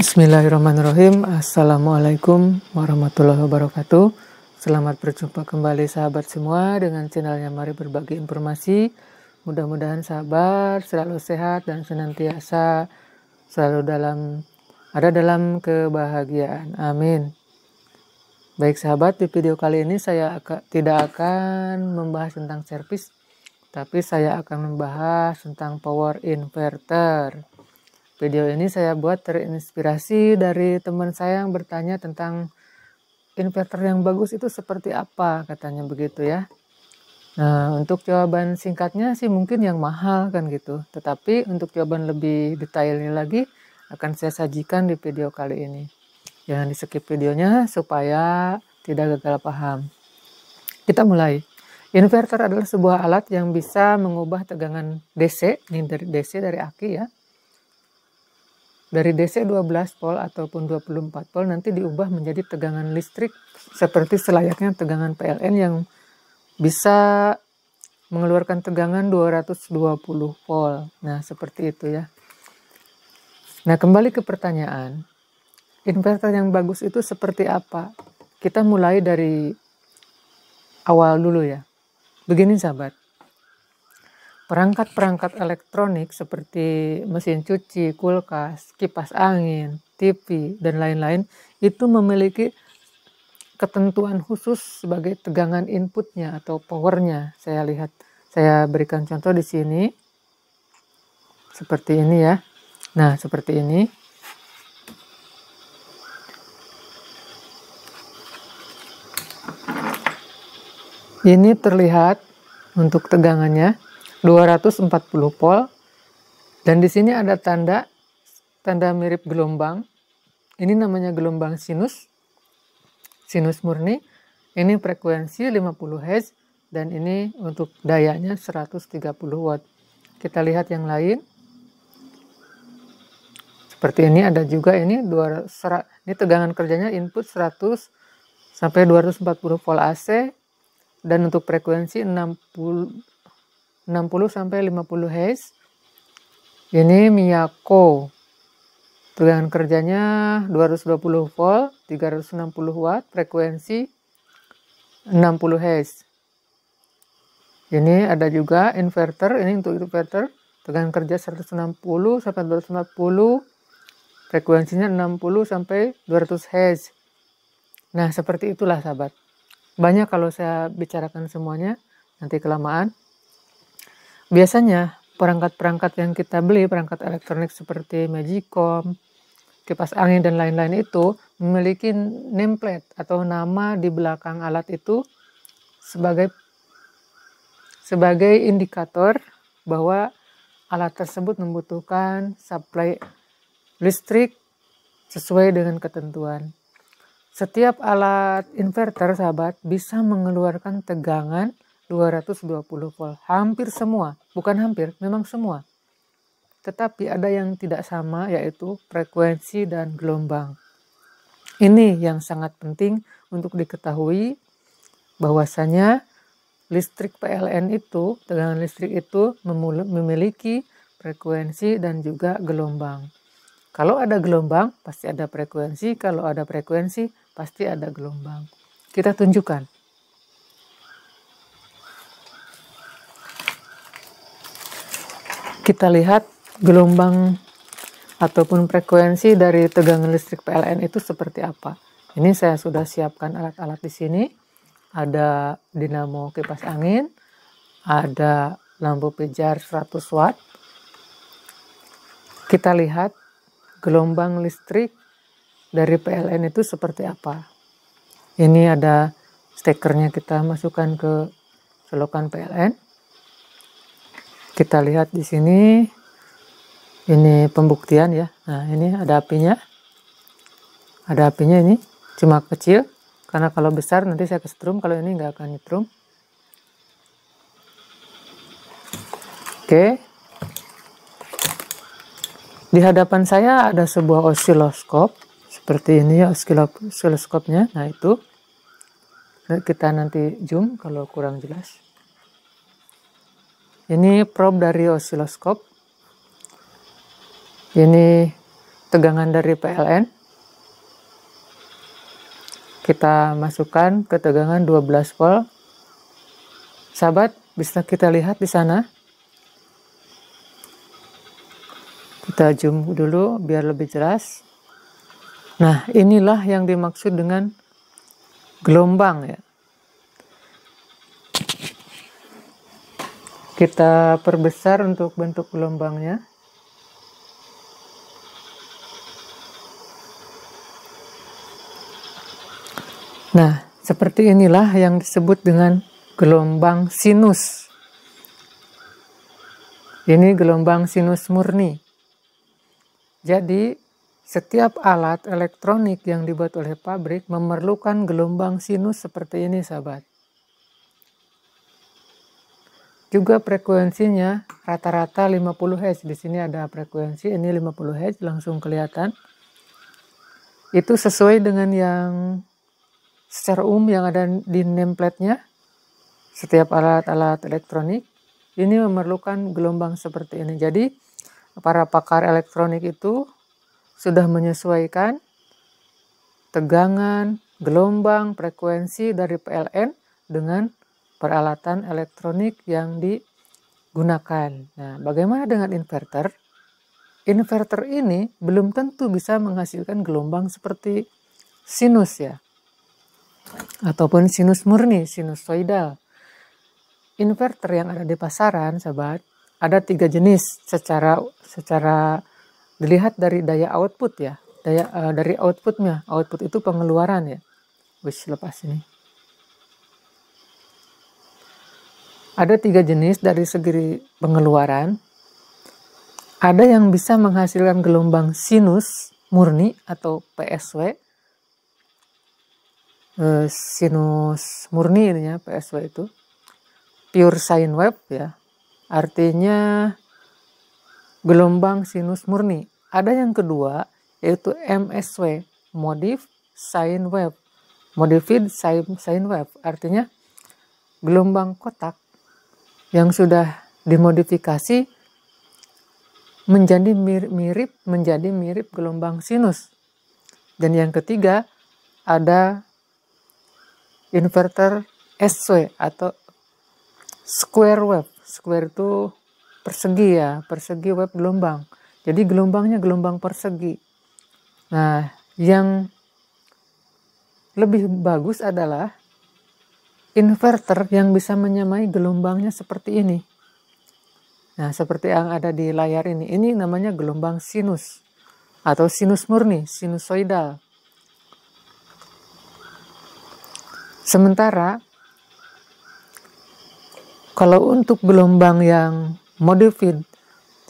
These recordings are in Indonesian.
Bismillahirrahmanirrahim. Assalamualaikum warahmatullahi wabarakatuh. Selamat berjumpa kembali sahabat semua dengan channelnya Mari Berbagi Informasi. Mudah-mudahan sahabat selalu sehat dan senantiasa selalu ada dalam kebahagiaan. Amin. Baik sahabat, di video kali ini saya tidak akan membahas tentang servis, tapi saya akan membahas tentang power inverter. Video ini saya buat terinspirasi dari teman saya yang bertanya tentang inverter yang bagus itu seperti apa, katanya begitu ya. Nah, untuk jawaban singkatnya sih mungkin yang mahal kan gitu. Tetapi untuk jawaban lebih detailnya lagi akan saya sajikan di video kali ini. Jangan di skip videonya supaya tidak gagal paham. Kita mulai. Inverter adalah sebuah alat yang bisa mengubah tegangan DC, ini dari DC dari aki ya. Dari DC 12 volt ataupun 24 volt nanti diubah menjadi tegangan listrik seperti selayaknya tegangan PLN yang bisa mengeluarkan tegangan 220 volt. Nah, seperti itu ya. Nah, kembali ke pertanyaan. Inverter yang bagus itu seperti apa? Kita mulai dari awal dulu ya. Begini sahabat. Perangkat-perangkat elektronik seperti mesin cuci, kulkas, kipas angin, TV, dan lain-lain itu memiliki ketentuan khusus sebagai tegangan inputnya atau powernya. Saya berikan contoh di sini. Seperti ini ya. Nah, seperti ini. Ini terlihat untuk tegangannya 240 volt, dan di sini ada tanda mirip gelombang. Ini namanya gelombang sinus murni. Ini frekuensi 50 Hz dan ini untuk dayanya 130 watt. Kita lihat yang lain. Seperti ini ada juga ini tegangan kerjanya input 100 sampai 240 volt AC dan untuk frekuensi 60 sampai 50 Hz. Ini Miyako. Tegangan kerjanya 220 volt, 360 watt, frekuensi 60 Hz. Ini ada juga inverter, ini untuk inverter, tegangan kerja 160 sampai 240, frekuensinya 60 sampai 200 Hz. Nah, seperti itulah sahabat. Banyak kalau saya bicarakan semuanya, nanti kelamaan. Biasanya perangkat-perangkat yang kita beli, perangkat elektronik seperti Magicom, kipas angin dan lain-lain itu memiliki nameplate atau nama di belakang alat itu sebagai indikator bahwa alat tersebut membutuhkan supply listrik sesuai dengan ketentuan. Setiap alat inverter sahabat bisa mengeluarkan tegangan 220 volt. Hampir semua, bukan hampir, memang semua. Tetapi ada yang tidak sama, yaitu frekuensi dan gelombang. Ini yang sangat penting untuk diketahui bahwasanya listrik PLN itu, tegangan listrik itu memiliki frekuensi dan juga gelombang. Kalau ada gelombang, pasti ada frekuensi. Kalau ada frekuensi, pasti ada gelombang. Kita tunjukkan. Kita lihat gelombang ataupun frekuensi dari tegangan listrik PLN itu seperti apa. Ini saya sudah siapkan alat-alat di sini. Ada dinamo kipas angin, ada lampu pijar 100 watt. Kita lihat gelombang listrik dari PLN itu seperti apa. Ini ada stekernya, kita masukkan ke selokan PLN. Kita lihat di sini, ini pembuktian ya. Nah, ini ada apinya. Ada apinya ini, cuma kecil. Karena kalau besar nanti saya kesetrum, kalau ini nggak akan nyetrum. Oke. Di hadapan saya ada sebuah osiloskop. Seperti ini ya osiloskopnya. Nah, itu. Kita nanti zoom kalau kurang jelas. Ini probe dari osiloskop. Ini tegangan dari PLN. Kita masukkan ke tegangan 12 volt. Sahabat, bisa kita lihat di sana. Kita zoom dulu biar lebih jelas. Nah, inilah yang dimaksud dengan gelombang ya. Kita perbesar untuk bentuk gelombangnya. Nah, seperti inilah yang disebut dengan gelombang sinus. Ini gelombang sinus murni. Jadi, setiap alat elektronik yang dibuat oleh pabrik memerlukan gelombang sinus seperti ini, sahabat. Juga frekuensinya rata-rata 50 Hz. Di sini ada frekuensi, ini 50 Hz, langsung kelihatan. Itu sesuai dengan yang secara umum yang ada di nameplate-nya. Setiap alat-alat elektronik ini memerlukan gelombang seperti ini. Jadi, para pakar elektronik itu sudah menyesuaikan tegangan, gelombang, frekuensi dari PLN dengan peralatan elektronik yang digunakan. Nah, bagaimana dengan inverter? Inverter ini belum tentu bisa menghasilkan gelombang seperti sinus ya, ataupun sinus murni, sinusoidal. Inverter yang ada di pasaran, sahabat, ada 3 jenis secara dilihat dari daya output ya, dari outputnya. Output itu pengeluaran ya. Wis, lepas ini. Ada 3 jenis dari segi pengeluaran. Ada yang bisa menghasilkan gelombang sinus murni atau PSW. Sinus murni ini ya, PSW itu. Pure sine wave ya. Artinya gelombang sinus murni. Ada yang kedua yaitu MSW, Modified Sine Wave. Modified Sine Wave artinya gelombang kotak yang sudah dimodifikasi menjadi mirip gelombang sinus. Dan yang ketiga ada inverter SW atau square wave. Square itu persegi ya, persegi wave gelombang. Jadi gelombangnya gelombang persegi. Nah, yang lebih bagus adalah inverter yang bisa menyamai gelombangnya seperti ini. Nah, seperti yang ada di layar ini. Ini namanya gelombang sinus atau sinus murni, sinusoidal. Sementara kalau untuk gelombang yang modified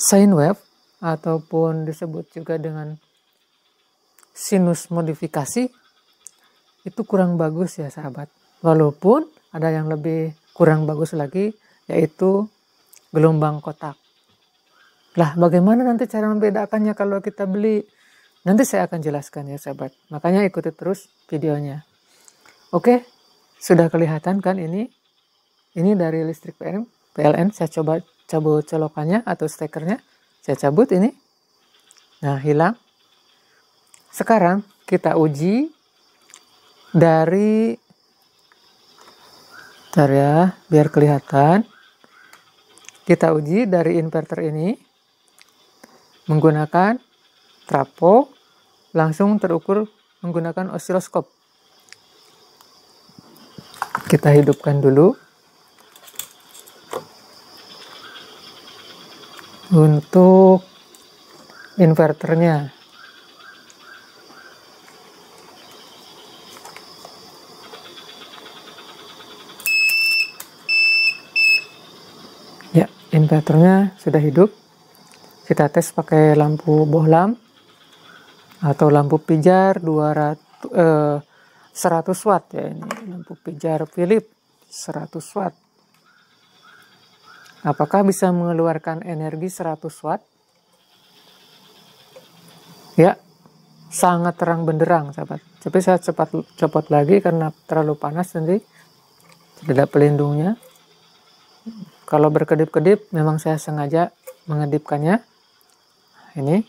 sine wave ataupun disebut juga dengan sinus modifikasi, itu kurang bagus ya sahabat. Walaupun ada yang lebih kurang bagus lagi, yaitu gelombang kotak. Lah, bagaimana nanti cara membedakannya kalau kita beli? Nanti saya akan jelaskan ya sahabat. Makanya ikuti terus videonya. Oke, sudah kelihatan kan ini? Ini dari listrik PLN. Saya coba cabut colokannya atau stekernya. Saya cabut ini. Nah, hilang. Sekarang kita uji dari, bentar ya, biar kelihatan. Kita uji dari inverter ini menggunakan trafo, langsung terukur menggunakan osiloskop. Kita hidupkan dulu. Untuk inverternya. Ya, inverternya sudah hidup. Kita tes pakai lampu bohlam atau lampu pijar 100 watt ya, ini lampu pijar Philips 100 watt. Apakah bisa mengeluarkan energi 100 watt? Ya, sangat terang benderang sahabat. Tapi saya cepat copot lagi karena terlalu panas nanti tidak pelindungnya. Kalau berkedip-kedip memang saya sengaja mengedipkannya. Ini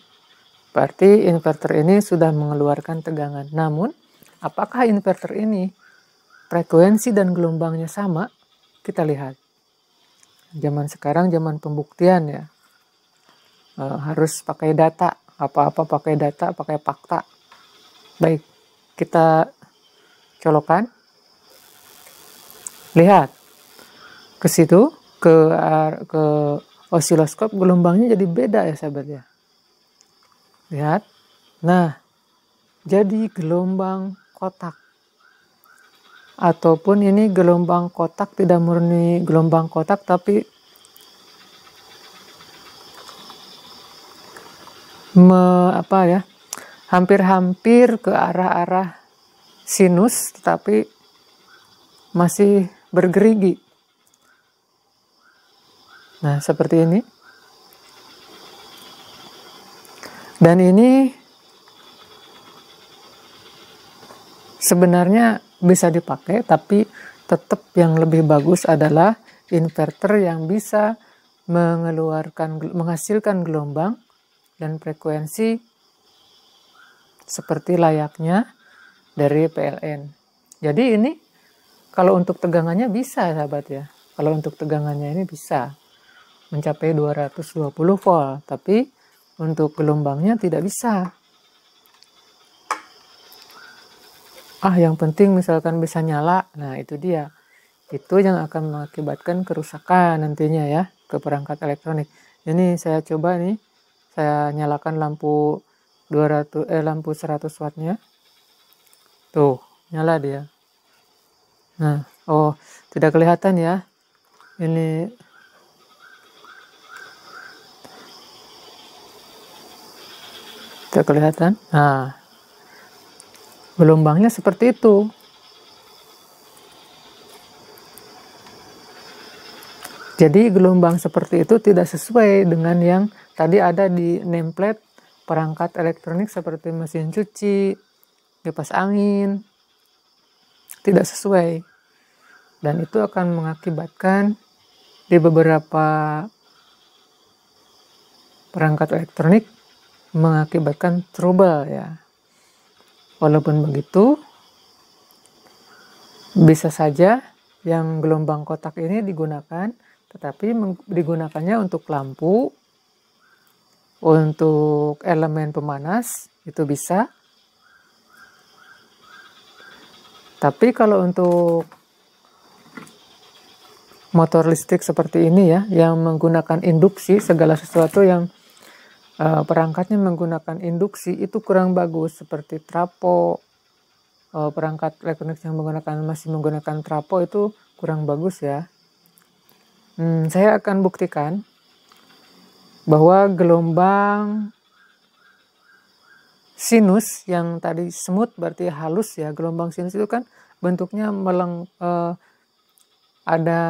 Berarti inverter ini sudah mengeluarkan tegangan. Namun, apakah inverter ini frekuensi dan gelombangnya sama? Kita lihat. Zaman sekarang zaman pembuktian ya. Harus pakai data. Apa-apa pakai data, pakai fakta. Baik, kita colokan. Lihat. Ke situ, ke osiloskop gelombangnya jadi beda ya sahabat ya. Lihat. Nah, jadi gelombang kotak. Ataupun ini gelombang kotak, tidak murni gelombang kotak tapi hampir-hampir ke arah-arah sinus tetapi masih bergerigi. Nah, seperti ini. Dan ini sebenarnya bisa dipakai, tapi tetap yang lebih bagus adalah inverter yang bisa menghasilkan gelombang dan frekuensi seperti layaknya dari PLN. Jadi ini kalau untuk tegangannya bisa sahabat ya. Kalau untuk tegangannya ini bisa mencapai 220 volt, tapi untuk gelombangnya tidak bisa. Yang penting misalkan bisa nyala, nah itu dia. Itu yang akan mengakibatkan kerusakan nantinya ya ke perangkat elektronik. Ini saya coba nih, saya nyalakan lampu 100 wattnya. Tuh, nyala dia. Nah, tidak kelihatan ya. Ini tidak kelihatan. Nah, gelombangnya seperti itu. Jadi gelombang seperti itu tidak sesuai dengan yang tadi ada di nameplate perangkat elektronik seperti mesin cuci, kipas angin. Tidak sesuai. Dan itu akan mengakibatkan di beberapa perangkat elektronik mengakibatkan trouble ya. Walaupun begitu, bisa saja yang gelombang kotak ini digunakan, tetapi digunakannya untuk lampu, untuk elemen pemanas, itu bisa. Tapi kalau untuk motor listrik seperti ini ya, yang menggunakan induksi, segala sesuatu yang perangkatnya menggunakan induksi itu kurang bagus, seperti trapo. Perangkat elektronik yang masih menggunakan trapo itu kurang bagus ya. Saya akan buktikan bahwa gelombang sinus yang tadi smooth berarti halus ya. Gelombang sinus itu kan bentuknya ada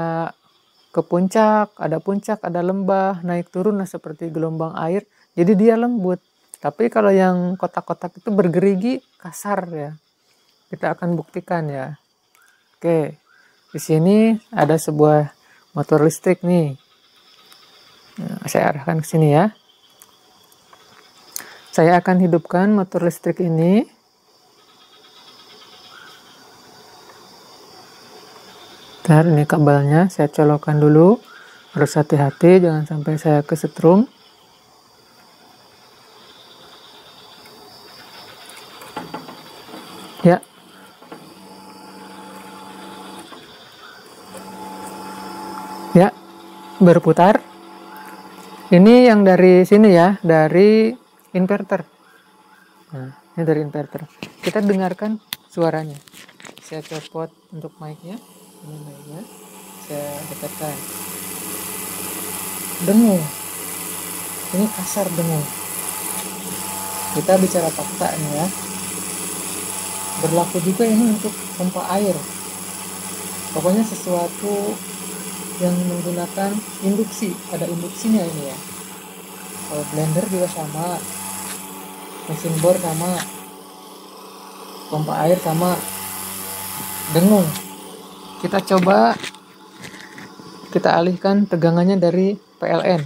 ke puncak, ada lembah, naik turun nah seperti gelombang air. Jadi dia lembut. Tapi kalau yang kotak-kotak itu bergerigi, kasar ya. Kita akan buktikan ya. Oke. Di sini ada sebuah motor listrik nih. Nah, saya arahkan ke sini ya. Saya akan hidupkan motor listrik ini. Bentar, ini kabelnya saya colokkan dulu. Harus hati-hati, jangan sampai saya kesetrum. Ya. Ya, berputar. Ini yang dari sini ya, dari inverter. Nah, ini dari inverter. Kita dengarkan suaranya. Saya copot untuk mic-nya. Ini mic-nya. Saya dekatkan. Dengung. Ini kasar dengung. Kita bicara fakta nih ya. Berlaku juga ini untuk pompa air. Pokoknya sesuatu yang menggunakan induksi, ada induksinya ini ya. Kalau blender juga sama, mesin bor sama, pompa air sama, dengung. Kita coba kita alihkan tegangannya dari PLN.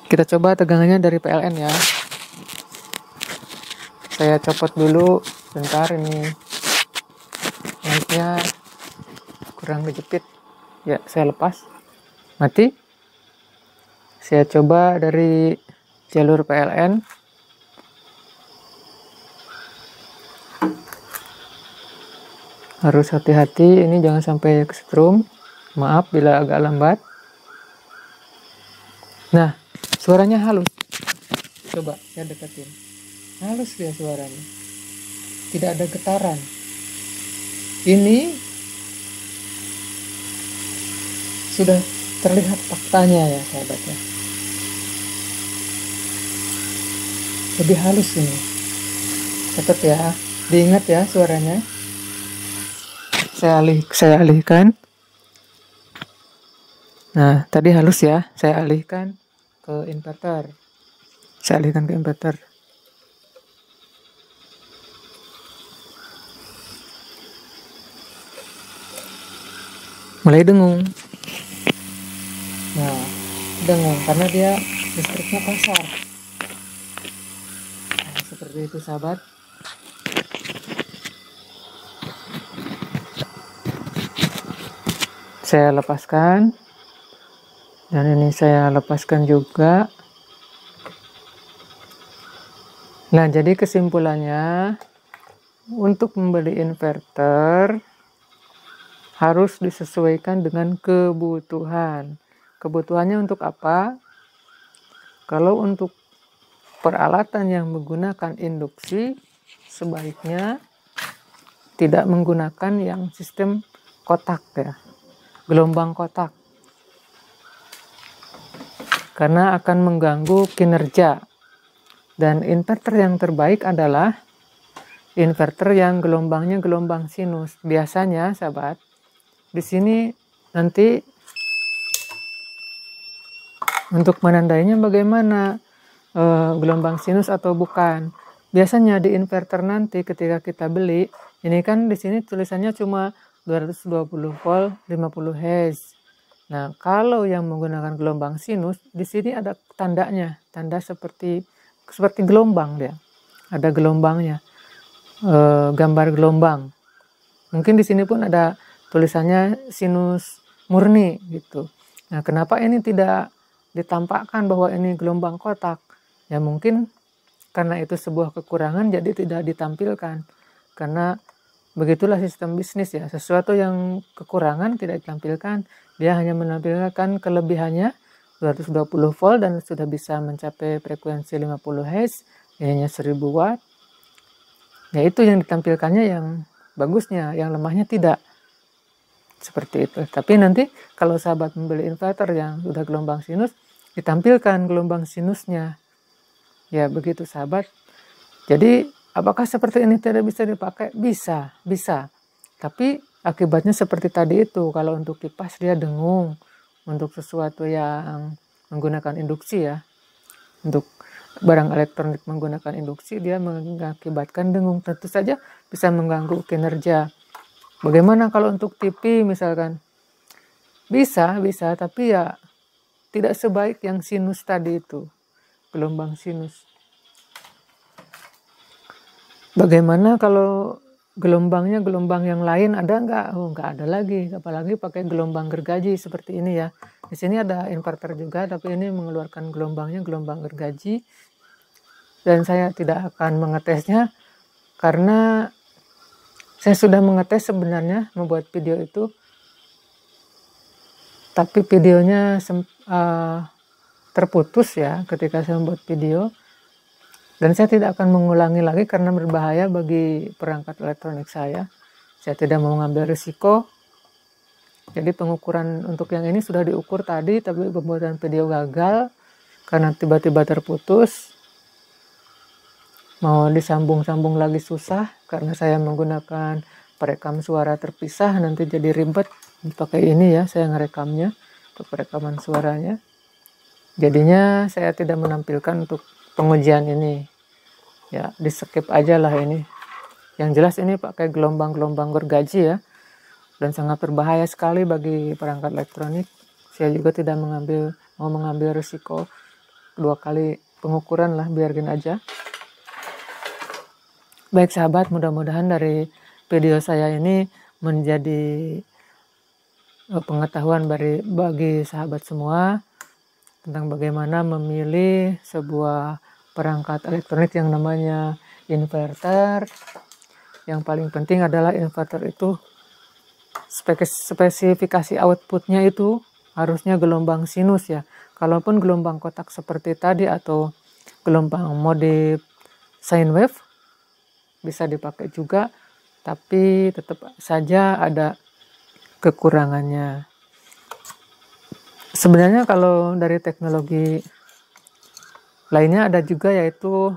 Kita coba tegangannya dari PLN ya. Saya copot dulu bentar, ini naiknya kurang kejepit ya, saya lepas, mati. Saya coba dari jalur PLN. Harus hati-hati, ini jangan sampai kesetrum. Maaf bila agak lambat. Nah, suaranya halus. Coba saya deketin. Halus ya suaranya. Tidak ada getaran. Ini sudah terlihat faktanya ya sahabat ya. Lebih halus ini. Tetap ya, diingat ya suaranya. Saya alihkan. Nah, tadi halus ya, saya alihkan ke inverter. Mulai dengung. Nah, dengung karena dia listriknya kasar. Nah, seperti itu sahabat. Saya lepaskan, dan ini saya lepaskan juga. Nah, jadi kesimpulannya, untuk membeli inverter harus disesuaikan dengan kebutuhan. Kebutuhannya untuk apa? Kalau untuk peralatan yang menggunakan induksi, sebaiknya tidak menggunakan yang sistem kotak ya, gelombang kotak, karena akan mengganggu kinerja. Dan inverter yang terbaik adalah inverter yang gelombangnya gelombang sinus. Biasanya sahabat, di sini nanti untuk menandainya bagaimana gelombang sinus atau bukan. Biasanya di inverter nanti ketika kita beli, ini kan di sini tulisannya cuma 220 volt 50 Hz. Nah, kalau yang menggunakan gelombang sinus, di sini ada tandanya, tanda seperti gelombang dia. Ada gelombangnya, gambar gelombang. Mungkin di sini pun ada tulisannya sinus murni gitu. Nah, kenapa ini tidak ditampakkan bahwa ini gelombang kotak? Ya mungkin karena itu sebuah kekurangan, jadi tidak ditampilkan. Karena begitulah sistem bisnis ya, sesuatu yang kekurangan tidak ditampilkan, dia hanya menampilkan kelebihannya 220 volt dan sudah bisa mencapai frekuensi 50 Hz, ini hanya 1000 watt. Ya itu yang ditampilkannya yang bagusnya, yang lemahnya tidak. Seperti itu. Tapi nanti kalau sahabat membeli inverter yang sudah gelombang sinus, ditampilkan gelombang sinusnya. Ya begitu sahabat. Jadi apakah seperti ini tidak bisa dipakai? Bisa. Tapi akibatnya seperti tadi itu. Kalau untuk kipas dia dengung. Untuk sesuatu yang menggunakan induksi ya. Untuk barang elektronik menggunakan induksi, dia mengakibatkan dengung. Tentu saja bisa mengganggu kinerja. Bagaimana kalau untuk TV misalkan? Bisa, tapi ya tidak sebaik yang sinus tadi itu. Gelombang sinus. Bagaimana kalau gelombangnya gelombang yang lain ada nggak? Oh, nggak ada lagi. Apalagi pakai gelombang gergaji seperti ini ya. Di sini ada inverter juga, tapi ini mengeluarkan gelombangnya gelombang gergaji. Dan saya tidak akan mengetesnya karena saya sudah mengetes sebenarnya membuat video itu. Tapi videonya terputus ya ketika saya membuat video. Dan saya tidak akan mengulangi lagi karena berbahaya bagi perangkat elektronik saya. Saya tidak mau mengambil risiko. Jadi pengukuran untuk yang ini sudah diukur tadi, tapi pembuatan video gagal karena tiba-tiba terputus. Mau disambung-sambung lagi susah karena saya menggunakan perekam suara terpisah, nanti jadi ribet. Pakai ini ya, saya ngerekamnya untuk perekaman suaranya. Jadinya saya tidak menampilkan untuk pengujian ini. Ya, di skip aja lah ini. Yang jelas ini pakai gelombang-gelombang gergaji ya. Dan sangat berbahaya sekali bagi perangkat elektronik. Saya juga tidak mau mengambil risiko 2 kali pengukuran lah, biarin aja. Baik sahabat, mudah-mudahan dari video saya ini menjadi pengetahuan bagi sahabat semua tentang bagaimana memilih sebuah perangkat elektronik yang namanya inverter. Yang paling penting adalah inverter itu spesifikasi outputnya itu harusnya gelombang sinus ya. Kalaupun gelombang kotak seperti tadi atau gelombang mode sine wave bisa dipakai juga, tapi tetap saja ada kekurangannya. Sebenarnya kalau dari teknologi lainnya ada juga, yaitu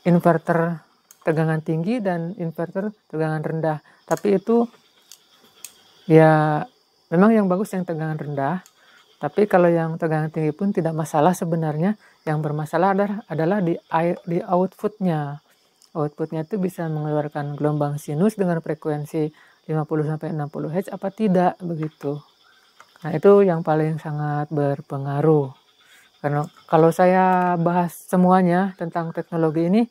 inverter tegangan tinggi dan inverter tegangan rendah. Tapi itu ya memang yang bagus yang tegangan rendah. Tapi kalau yang tegangan tinggi pun tidak masalah sebenarnya. Yang bermasalah adalah di outputnya. Outputnya itu bisa mengeluarkan gelombang sinus dengan frekuensi 50-60 Hz apa tidak, begitu. Nah, itu yang paling sangat berpengaruh. Karena kalau saya bahas semuanya tentang teknologi ini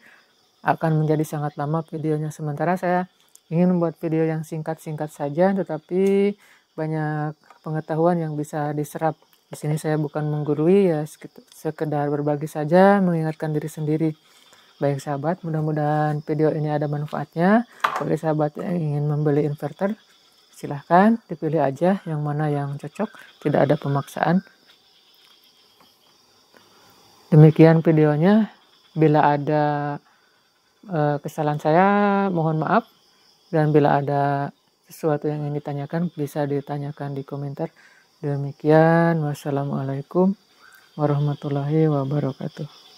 akan menjadi sangat lama videonya. Sementara saya ingin membuat video yang singkat-singkat saja, tetapi banyak pengetahuan yang bisa diserap. Di sini saya bukan menggurui, ya sekedar berbagi saja, mengingatkan diri sendiri. Baik sahabat, mudah-mudahan video ini ada manfaatnya. Bagi sahabat yang ingin membeli inverter, silahkan dipilih aja yang mana yang cocok, tidak ada pemaksaan. Demikian videonya. Bila ada kesalahan saya, mohon maaf. Dan bila ada sesuatu yang ingin ditanyakan, bisa ditanyakan di komentar. Demikian, wassalamualaikum warahmatullahi wabarakatuh.